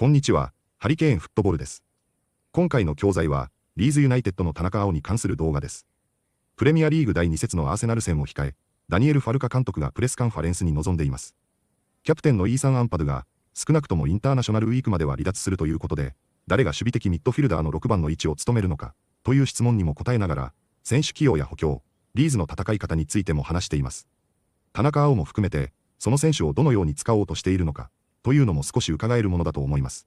こんにちは、ハリケーンフットボールです。今回の教材は、リーズユナイテッドの田中碧に関する動画です。プレミアリーグ第2節のアーセナル戦を控え、ダニエル・ファルカ監督がプレスカンファレンスに臨んでいます。キャプテンのイーサン・アンパドゥが、少なくともインターナショナルウィークまでは離脱するということで、誰が守備的ミッドフィルダーの6番の位置を務めるのか、という質問にも答えながら、選手起用や補強、リーズの戦い方についても話しています。田中碧も含めて、その選手をどのように使おうとしているのか、というのも少し伺えるものだと思います。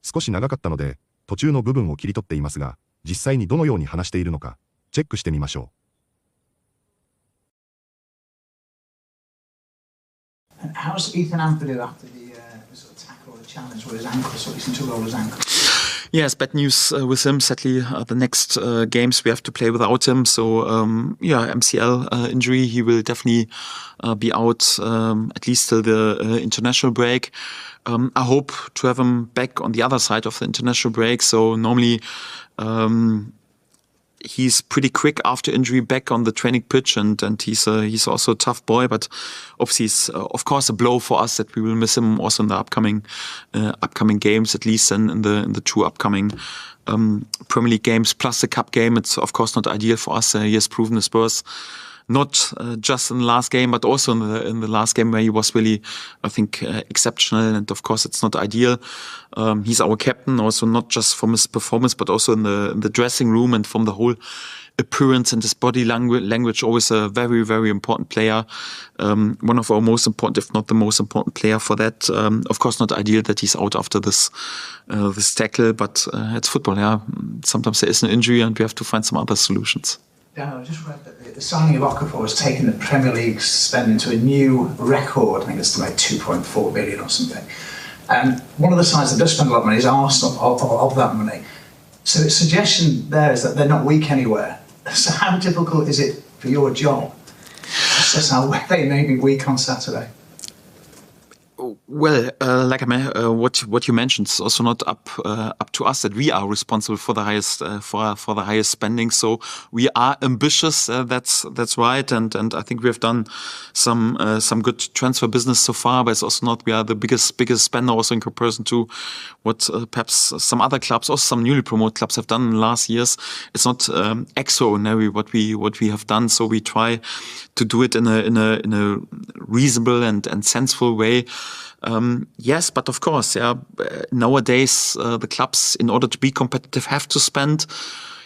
少し長かったので、途中の部分を切り取っていますが、実際にどのように話しているのか、チェックしてみましょう。How's Ethan Ampadu after the sort of tackle or the challenge with his ankle? So he seemed to roll his ankle. Yes, bad news with him. Sadly, the next games we have to play without him. So, MCL injury. He will definitely be out at least till the international break. I hope to have him back on the other side of the international break. So normally, he's pretty quick after injury back on the training pitch, and he's also a tough boy. But obviously, it's of course a blow for us that we will miss him also in the upcoming games, at least in the two upcoming Premier League games plus the cup game. It's of course not ideal for us. He has proven his worth. Not just in the last game, but also in the last game where he was really, I think, exceptional. And of course, it's not ideal. He's our captain, also not just from his performance, but also in the dressing room and from the whole appearance and his body language. Always a very, very important player. One of our most important, if not the most important player for that. Of course, not ideal that he's out after this tackle, but it's football. Yeah, sometimes there is an injury, and we have to find some other solutions. Yeah, I just read that the signing of Okafor has taken the Premier League spending to a new record. I think it's like 2.4 billion or something. And one of the sides that does spend a lot of money is Arsenal of that money. So the suggestion there is that they're not weak anywhere. So how difficult is it for your job to assess how they may be weak on Saturday? Well, what you mentioned is also not up to us that we are responsible for the highest for the highest spending. So we are ambitious. That's right, and I think we have done some good transfer business so far. But it's also not we are the biggest spender also in comparison to what perhaps some other clubs, also some newly promoted clubs have done in the last years. It's not extraordinary what we have done. So we try to do it in a reasonable and sensible way. Yes, but of course, nowadays the clubs, in order to be competitive, have to spend.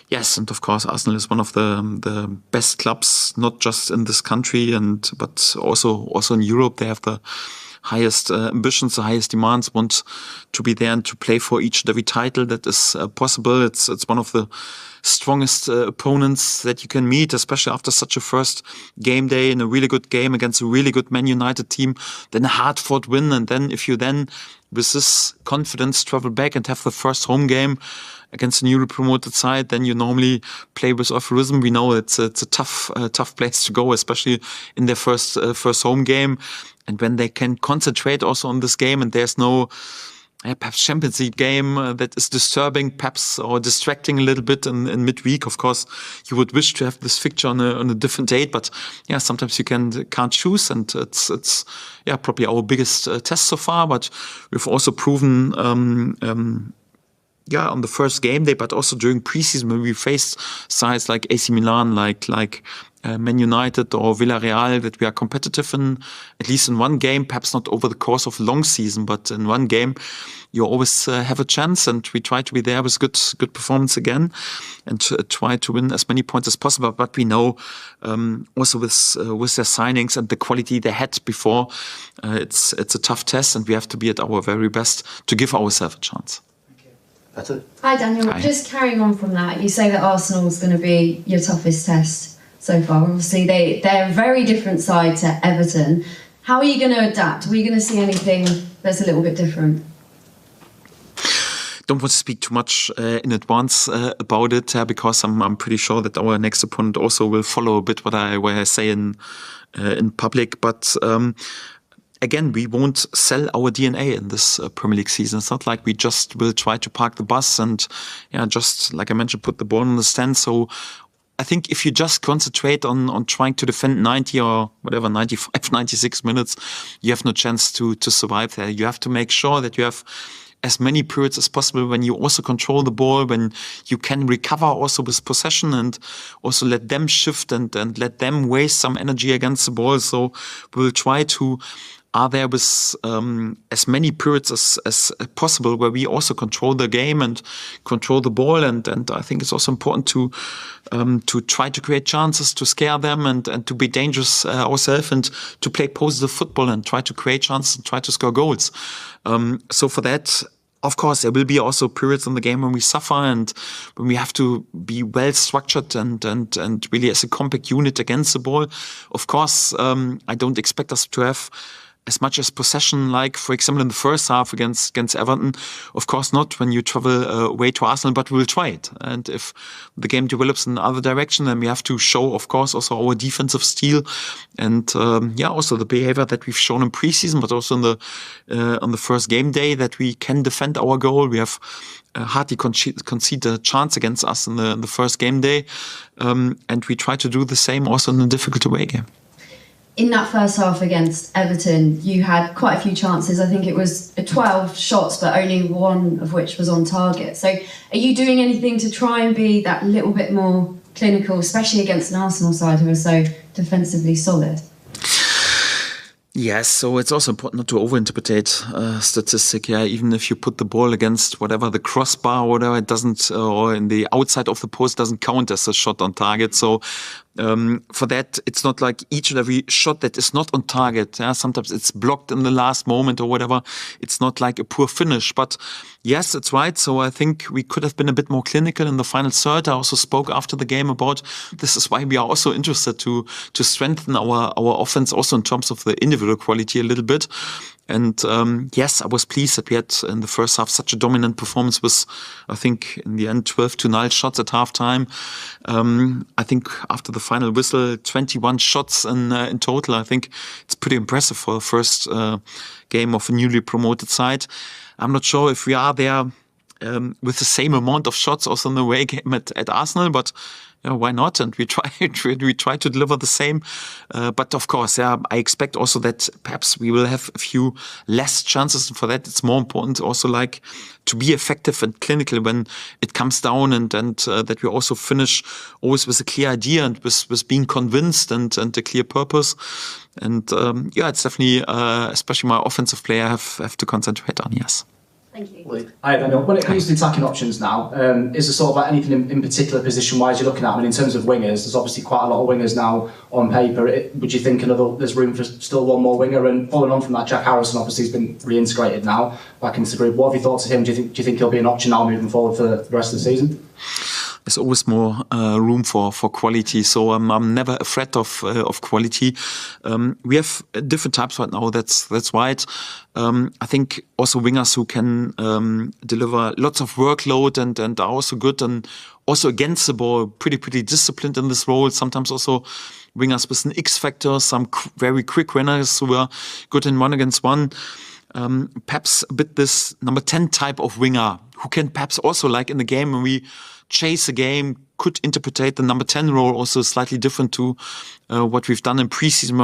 Yes, and of course, Arsenal is one of the best clubs, not just in this country, but also in Europe. They have the highest ambitions, the highest demands, want to be there and to play for each and every title that is possible. It's one of the strongest opponents that you can meet, especially after such a first game day in a really good game against a really good Man United team, then a hard-fought win, and then if you then, with this confidence, travel back and have the first home game against a newly promoted side, then you normally play with optimism. We know it's a tough place to go, especially in their first home game, and when they can concentrate also on this game, and there's no perhaps Champions League game that is disturbing, perhaps, or distracting a little bit in midweek. Of course, you would wish to have this fixture on a different date, but yeah, sometimes you can't choose, and it's probably our biggest test so far. But we've also proven on the first game day, but also during preseason when we faced sides like AC Milan, like Man United or Villarreal, that we are competitive in at least in one game, perhaps not over the course of a long season, but in one game you always have a chance, and we try to be there with good performance again and try to win as many points as possible. But we know also with their signings and the quality they had before, it's a tough test, and we have to be at our very best to give ourselves a chance. Hi Daniel, Hi. Just carrying on from that, you say that Arsenal is going to be your toughest test so far. Obviously they're a very different side to Everton. How are you going to adapt? Are we going to see anything that's a little bit different? Don't want to speak too much in advance about it because I'm pretty sure that our next opponent also will follow a bit what I say in public, but again, we won't sell our DNA in this Premier League season. It's not like we just will try to park the bus and, just like I mentioned, put the ball in the stand. So I think if you just concentrate on trying to defend 90 or whatever, 95, 96 minutes, you have no chance to survive there. You have to make sure that you have as many periods as possible when you also control the ball, when you can recover also with possession and also let them shift and let them waste some energy against the ball. So we'll try to are there with as many periods as possible where we also control the game and control the ball. And I think it's also important to try to create chances, to scare them and to be dangerous ourselves and to play positive football and try to create chances and try to score goals. So for that, of course, there will be also periods in the game when we suffer and when we have to be well structured and really as a compact unit against the ball. Of course, I don't expect us to have as much as possession, like, for example, in the first half against Everton. Of course not when you travel away to Arsenal, but we'll try it. And if the game develops in the other direction, then we have to show, of course, also our defensive steel and, also the behavior that we've shown in preseason, but also on the first game day that we can defend our goal. We have hardly concede a chance against us in the first game day. And we try to do the same also in a difficult away game. In that first half against Everton, you had quite a few chances. I think it was 12 shots, but only one of which was on target. So are you doing anything to try and be that little bit more clinical, especially against an Arsenal side who are so defensively solid? Yes, so it's also important not to overinterpret statistic. Yeah, even if you put the ball against whatever the crossbar or whatever, it doesn't, or in the outside of the post, doesn't count as a shot on target. So for that, it's not like each and every shot that is not on target. Yeah, sometimes it's blocked in the last moment or whatever. It's not like a poor finish. But yes, it's right. So I think we could have been a bit more clinical in the final third. I also spoke after the game about this is why we are also interested to strengthen our offense also in terms of the individual quality a little bit. And yes, I was pleased that we had in the first half such a dominant performance with, I think, in the end, 12-0 shots at halftime. I think after the final whistle, 21 shots in total. I think it's pretty impressive for the first game of a newly promoted side. I'm not sure if we are there with the same amount of shots also in the away game at Arsenal, but why not? And we try to deliver the same. But of course, I expect also that perhaps we will have a few less chances. And for that, it's more important also like to be effective and clinical when it comes down and that we also finish always with a clear idea and with being convinced and a clear purpose. And it's definitely, especially my offensive player have to concentrate on, yes. Thank you. Hi, Daniel. When it comes to attacking options now, is there sort of like anything in particular position-wise you're looking at? I mean, in terms of wingers, there's obviously quite a lot of wingers now on paper. Would you think there's room for still one more winger? And following on from that, Jack Harrison obviously has been reintegrated now back into the group. What have you thought of him? Do you think he'll be an option now moving forward for the rest of the season? There's always more room for quality, so I'm never afraid of quality. We have different types right now. That's right. I think also wingers who can deliver lots of workload and are also good and also against the ball, pretty disciplined in this role. Sometimes also wingers with an X factor, some very quick runners who are good in 1-against-1. Perhaps a bit this number 10 type of winger who can perhaps also, like in the game when we chase a game, could interpret the number 10 role also slightly different to what we've done in preseason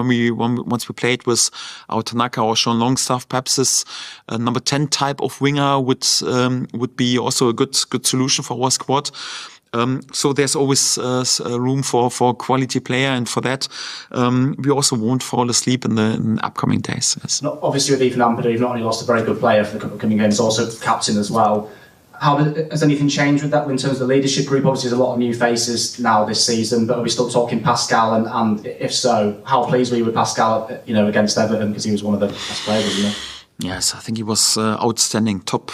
once we played with our Tanaka or Sean Longstaff. Perhaps this number 10 type of winger would be also a good solution for our squad. So there's always room for quality player, and for that we also won't fall asleep in the upcoming days. Yes. Obviously, with Ethan Ampadu, you've not only lost a very good player for the coming games, also captain as well. Has anything changed with that in terms of the leadership group? Obviously, there's a lot of new faces now this season, but are we still talking Pascal? And if so, how pleased were you with Pascal? Against Everton, because he was one of the best players, wasn't he? Yes, I think he was outstanding, top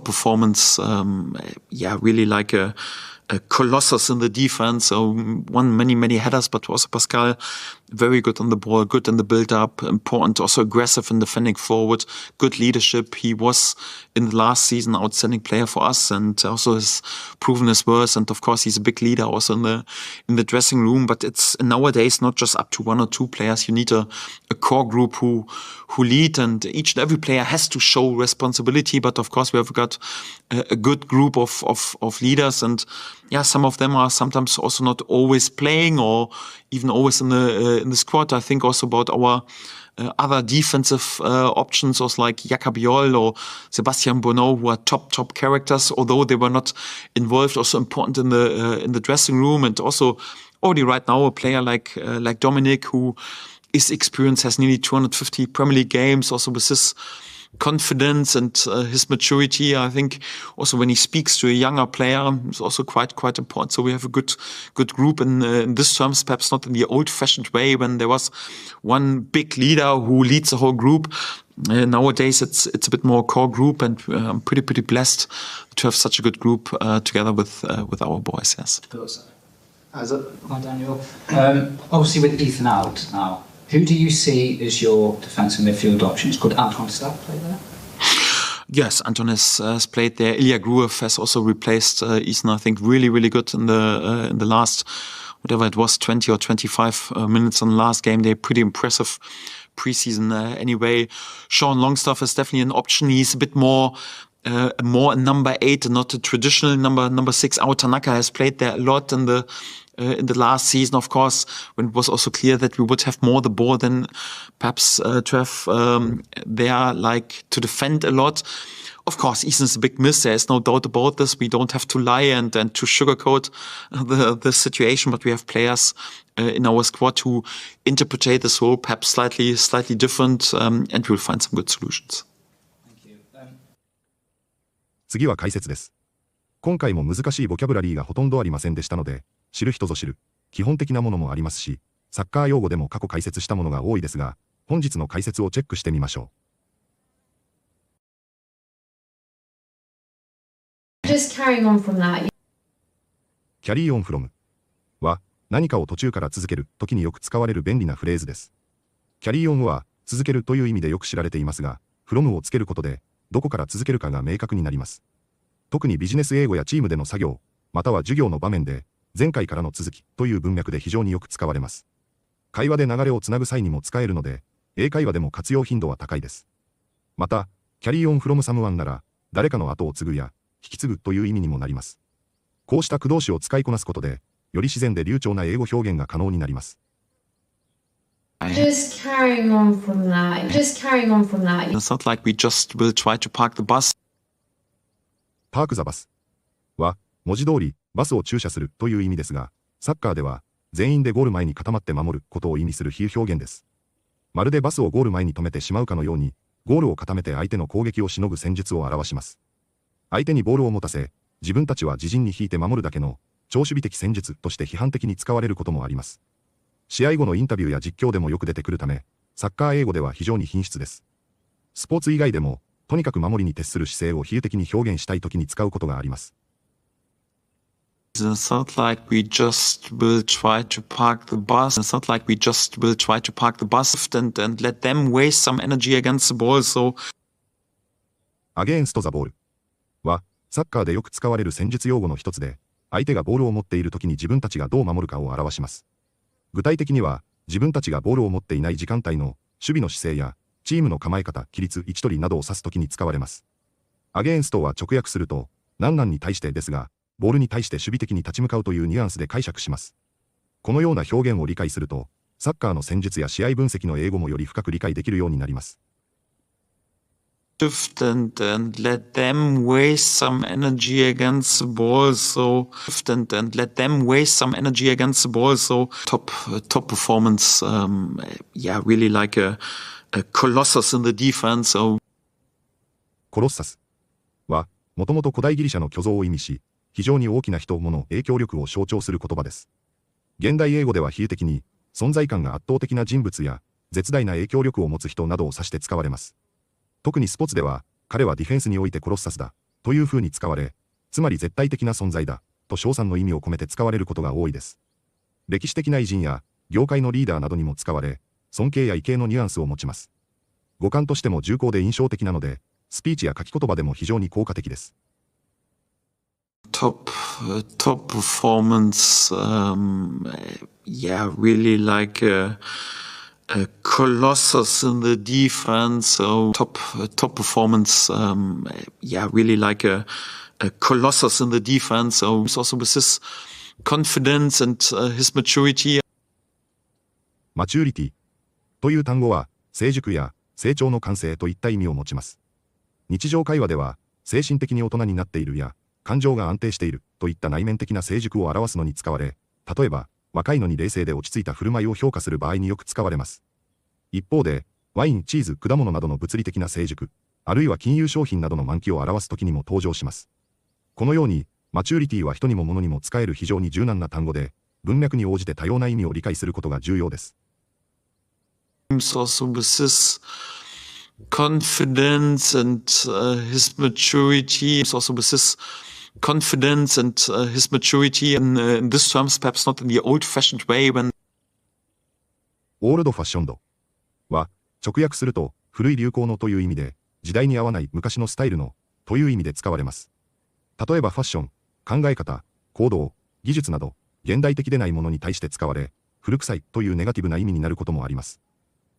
performance. Really like a colossus in the defense. So won many headers, but also Pascal very good on the ball, good in the build-up, important, also aggressive in defending forward, good leadership. He was in the last season outstanding player for us, and also has proven his worth. And of course, he's a big leader also in the dressing room. But it's nowadays not just up to one or two players. You need a core group who lead, and each and every player has to show responsibility. But of course, we have got a good group of leaders, and some of them are sometimes also not always playing or even always in the squad. I think also about our other defensive options, also like Jacabiol or Sebastian Bonneau, who are top characters, although they were not involved, also important in the dressing room, and also already right now a player like Dominic, who is experienced, has nearly 250 Premier League games, also with his confidence and his maturity. I think also when he speaks to a younger player, it's also quite important. So we have a good group in this terms, perhaps not in the old-fashioned way when there was one big leader who leads the whole group. Nowadays it's a bit more core group, and I'm pretty blessed to have such a good group together with our boys. Yes. Hi Daniel. Obviously with Ethan out now, who do you see as your defensive midfield options? Could Anton Stapp play there? Yes, Anton has played there. Ilya Gruev has also replaced Ethan. I think really good in the last, whatever it was, 20 or 25 minutes on the last game. They're pretty impressive preseason anyway. Sean Longstaff is definitely an option. He's a bit more a number 8 and not a traditional number 6. Our Tanaka has played there a lot in the last season, of course, when it was also clear that we would have more the ball than perhaps to have there, like, to defend a lot. Of course, Ethan's a big miss. There's no doubt about this. We don't have to lie and to sugarcoat the situation, but we have players in our squad who interpret this role perhaps slightly different, and we'll find some good solutions. 次は解説です。今回も難しいボキャブラリーがほとんどありませんでしたので、知る人ぞ知る、基本的なものもありますし、サッカー用語でも過去解説したものが多いですが、本日の解説をチェックしてみましょう。Just carrying on from that. Carry on from は、何かを途中から続ける時によく使われる便利なフレーズです。Carry on は、続けるという意味でよく知られていますが、from をつけることで、どこから続けるかが明確になります。特にビジネス英語やチームでの作業、または授業の場面で、前回からの続きという文脈で非常によく使われます。会話で流れをつなぐ際にも使えるので、英会話でも活用頻度は高いです。また、carry on from someone なら、誰かの後を継ぐや、引き継ぐという意味にもなります。こうした駆動詞を使いこなすことで、より自然で流暢な英語表現が可能になります。Just carrying on from that. It's not like we just will try to park the bus. パークザバスは、文字通り、バスを駐車するという意味ですが、サッカーでは、全員でゴール前に固まって守ることを意味する比喩表現です。まるでバスをゴール前に止めてしまうかのように、ゴールを固めて相手の攻撃をしのぐ戦術を表します。相手にボールを持たせ、自分たちは自陣に引いて守るだけの、超守備的戦術として批判的に使われることもあります。試合後のインタビューや実況でもよく出てくるため、サッカー英語では非常に品質です。スポーツ以外でも、とにかく守りに徹する姿勢を比喩的に表現したいときに使うことがあります。It's not like we just will try to park the bus. It's not like we just will try to park the bus and let them waste some energy against the ball. So, against the ball は、サッカーでよく使われる戦術用語の一つで、相手がボールを持っているときに自分たちがどう守るかを表します。具体的には、自分たちがボールを持っていない時間帯の守備の姿勢や、チームの構え方、規律、位置取りなどを指すときに使われます。against は直訳すると、何々に対してですが、ボールに対して守備的に立ち向かうというニュアンスで解釈します。このような表現を理解すると、サッカーの戦術や試合分析の英語もより深く理解できるようになります。and let them waste some energy against the ball. So, and let them waste some energy against the ball. So, top performance. Really like a colossus in the defense. So, コロッサスは、もともと古代ギリシャの巨像を意味し、非常に大きな人物、影響力を象徴する言葉です。現代英語では比喩的に、存在感が圧倒的な人物や、絶大な影響力を持つ人などを指して使われます。特にスポーツでは、彼はディフェンスにおいてコロッサスだ、という風に使われ、つまり絶対的な存在だ、と称賛の意味を込めて使われることが多いです。歴史的な偉人や、業界のリーダーなどにも使われ、尊敬や畏敬のニュアンスを持ちます。語感としても重厚で印象的なので、スピーチや書き言葉でも非常に効果的です。top performance, really like a colossus in the defense. So top performance, really like a colossus in the defense. So also with his confidence and his maturity. マチュリティという単語は成熟や成長の完成といった意味を持ちます。日常会話では精神的に大人になっているや感情が安定しているといった内面的な成熟を表すのに使われ、例えば若いのに冷静で落ち着いた振る舞いを評価する場合によく使われます。一方でワイン、チーズ、果物などの物理的な成熟、あるいは金融商品などの満期を表すときにも登場します。このようにマチュリティは人にも物にも使える非常に柔軟な単語で、文脈に応じて多様な意味を理解することが重要です。Also with his confidence and his maturity, also with his confidence and his maturity in this terms, perhaps not in the old-fashioned way when オールドファッションドは直訳すると古い流行のという意味で、時代に合わない昔のスタイルのという意味で使われます。例えばファッション、考え方、行動、技術など現代的でないものに対して使われ、古臭いというネガティブな意味になることもあります。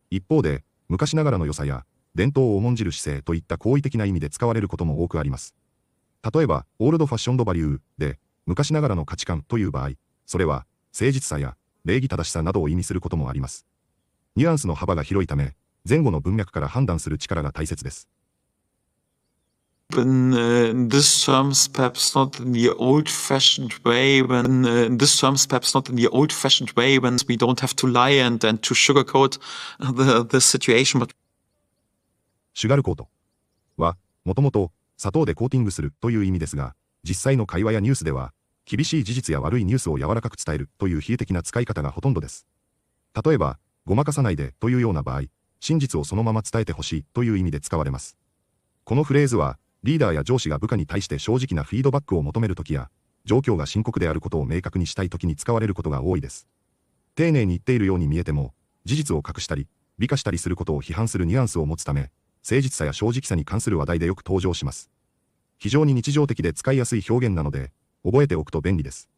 一方で昔ながらの良さや伝統を重んじる姿勢といった好意的な意味で使われることも多くあります。例えばオールドファッションドバリューで昔ながらの価値観という場合、それは誠実さや礼儀正しさなどを意味することもあります。ニュアンスの幅が広いため、前後の文脈から判断する力が大切です。in this terms perhaps not in the old-fashioned way when in this terms perhaps not in the old-fashioned way when we don't have to lie and to sugarcoat the situation but シュガルコートはもともと砂糖でコーティングするという意味ですが、実際の会話やニュースでは厳しい事実や悪いニュースを柔らかく伝えるという比喩的な使い方がほとんどです。例えばごまかさないでというような場合、真実をそのまま伝えてほしいという意味で使われます。このフレーズはリーダーや上司が部下に対して正直なフィードバックを求めるときや、状況が深刻であることを明確にしたいときに使われることが多いです。丁寧に言っているように見えても、事実を隠したり、美化したりすることを批判するニュアンスを持つため、誠実さや正直さに関する話題でよく登場します。非常に日常的で使いやすい表現なので、覚えておくと便利です。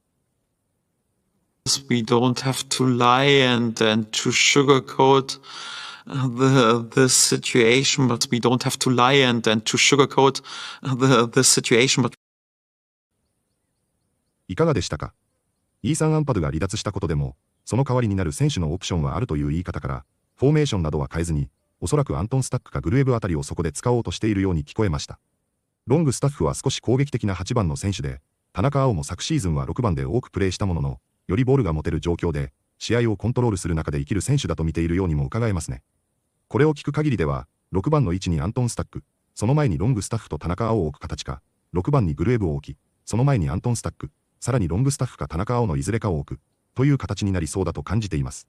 We don't have to lie and to sugarcoat the situation, but we don't have to lie and to sugarcoat the situation. But いかがでしたか？イーサン・アンパドゥが離脱したことでも、その代わりになる選手のオプションはあるという言い方から、フォーメーションなどは変えずに、おそらくアントン・スタックかグルエブあたりをそこで使おうとしているように聞こえました。ロングスタッフは少し攻撃的な8番の選手で、田中碧も昨シーズンは6番で多くプレーしたものの、よりボールが持てる状況で、試合をコントロールする中で生きる選手だと見ているようにも伺えますね。これを聞く限りでは、6番の位置にアントン・スタック、その前にロングスタッフと田中碧を置く形か、6番にグルエブを置き、その前にアントン・スタック、さらにロングスタッフか田中碧のいずれかを置く、という形になりそうだと感じています。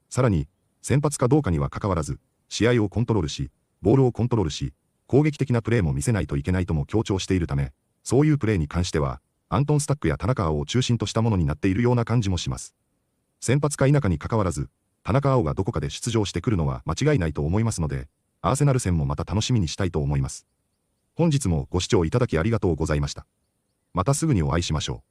さらに、先発かどうかには関わらず、試合をコントロールし、ボールをコントロールし、攻撃的なプレーも見せないといけないとも強調しているため、そういうプレーに関しては、アントン・スタックや田中碧を中心としたものになっているような感じもします。先発か否かに関わらず、田中碧がどこかで出場してくるのは間違いないと思いますので、アーセナル戦もまた楽しみにしたいと思います。本日もご視聴いただきありがとうございました。またすぐにお会いしましょう。